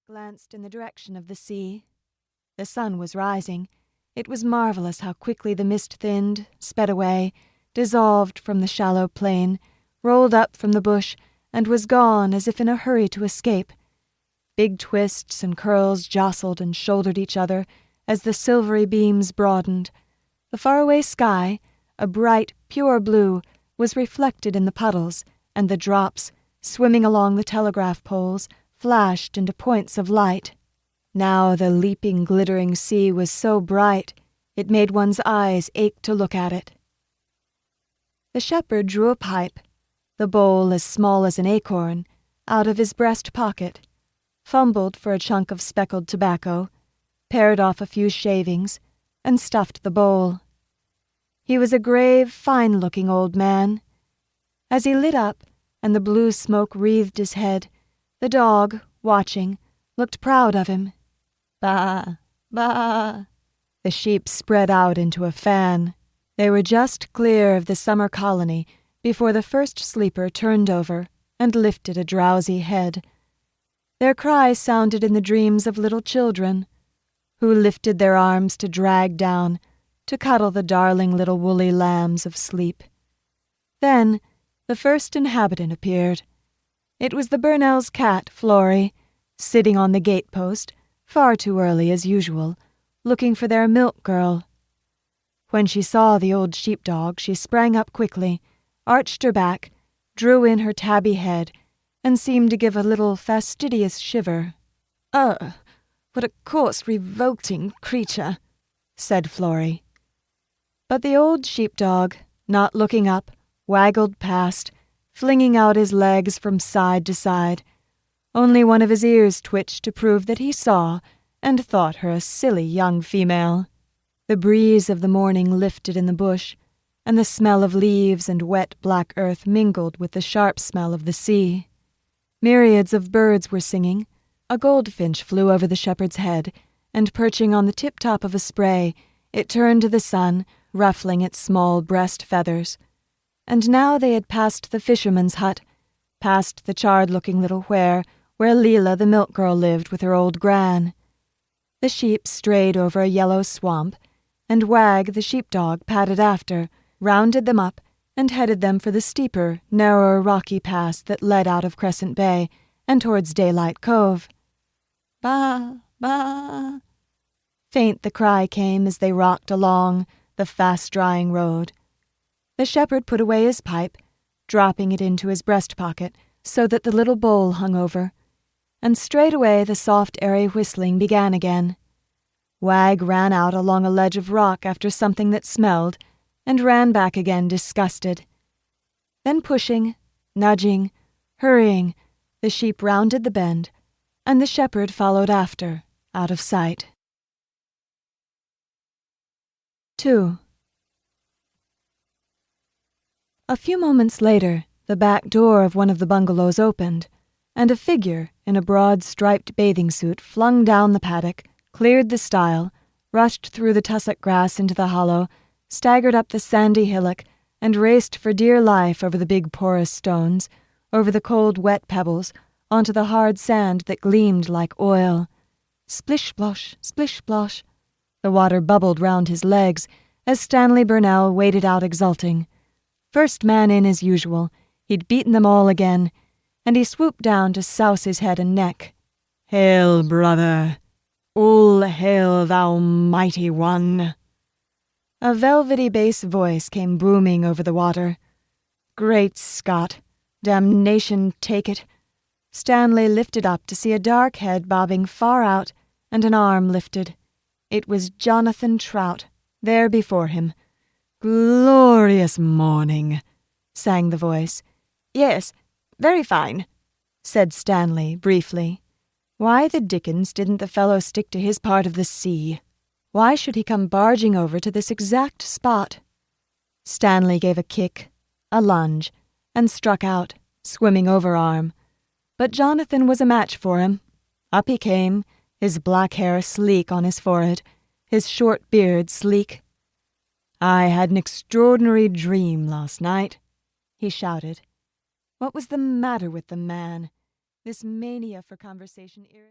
glanced in the direction of the sea. The sun was rising. It was marvelous how quickly the mist thinned, sped away, dissolved from the shallow plain, rolled up from the bush, and was gone as if in a hurry to escape. Big twists and curls jostled and shouldered each other as the silvery beams broadened. The faraway sky, a bright, pure blue, was reflected in the puddles, and the drops, swimming along the telegraph poles, flashed into points of light. Now the leaping, glittering sea was so bright, it made one's eyes ache to look at it. The shepherd drew a pipe, the bowl as small as an acorn, out of his breast pocket, fumbled for a chunk of speckled tobacco, pared off a few shavings, and stuffed the bowl. He was a grave, fine-looking old man. As he lit up, and the blue smoke wreathed his head, the dog, watching, looked proud of him. Ba, ba. The sheep spread out into a fan. They were just clear of the summer colony before the first sleeper turned over and lifted a drowsy head. Their cries sounded in the dreams of little children, who lifted their arms to drag down, to cuddle the darling little woolly lambs of sleep. Then the first inhabitant appeared. It was the Burnells' cat, Florrie, sitting on the gate-post, far too early as usual, looking for their milk girl. When she saw the old sheepdog, she sprang up quickly, arched her back, drew in her tabby head, and seemed to give a little fastidious shiver. "Ugh, what a coarse, revolting creature," said Florrie. But the old sheepdog, not looking up, waggled past, flinging out his legs from side to side. Only one of his ears twitched to prove that he saw, and thought her a silly young female. The breeze of the morning lifted in the bush, and the smell of leaves and wet black earth mingled with the sharp smell of the sea. Myriads of birds were singing. A goldfinch flew over the shepherd's head, and perching on the tip-top of a spray, it turned to the sun, ruffling its small breast feathers. And now they had passed the fisherman's hut, past the charred-looking little where Leela the milk girl lived with her old gran. The sheep strayed over a yellow swamp, and Wag the sheepdog padded after, rounded them up, and headed them for the steeper, narrower rocky pass that led out of Crescent Bay and towards Daylight Cove. Ba, ba. Faint the cry came as they rocked along the fast-drying road. The shepherd put away his pipe, dropping it into his breast pocket so that the little bowl hung over, and straightway the soft, airy whistling began again. Wag ran out along a ledge of rock after something that smelled, and ran back again disgusted. Then pushing, nudging, hurrying, the sheep rounded the bend, and the shepherd followed after, out of sight. 2. A few moments later, the back door of one of the bungalows opened, and a figure in a broad striped bathing suit flung down the paddock, cleared the stile, rushed through the tussock grass into the hollow, staggered up the sandy hillock, and raced for dear life over the big porous stones, over the cold wet pebbles, onto the hard sand that gleamed like oil. Splish-splosh, splish-splosh. The water bubbled round his legs as Stanley Burnell waded out exulting. First man in as usual, he'd beaten them all again, and he swooped down to souse his head and neck. "Hail, brother! All hail, thou mighty one!" A velvety bass voice came booming over the water. Great Scott! Damnation take it! Stanley lifted up to see a dark head bobbing far out and an arm lifted. It was Jonathan Trout, there before him. "Glorious morning," sang the voice. "Yes, very fine," said Stanley briefly. Why the dickens didn't the fellow stick to his part of the sea? Why should he come barging over to this exact spot? Stanley gave a kick, a lunge, and struck out, swimming overarm. But Jonathan was a match for him. Up he came, his black hair sleek on his forehead, his short beard sleek. "I had an extraordinary dream last night," he shouted. What was the matter with the man? This mania for conversation irritated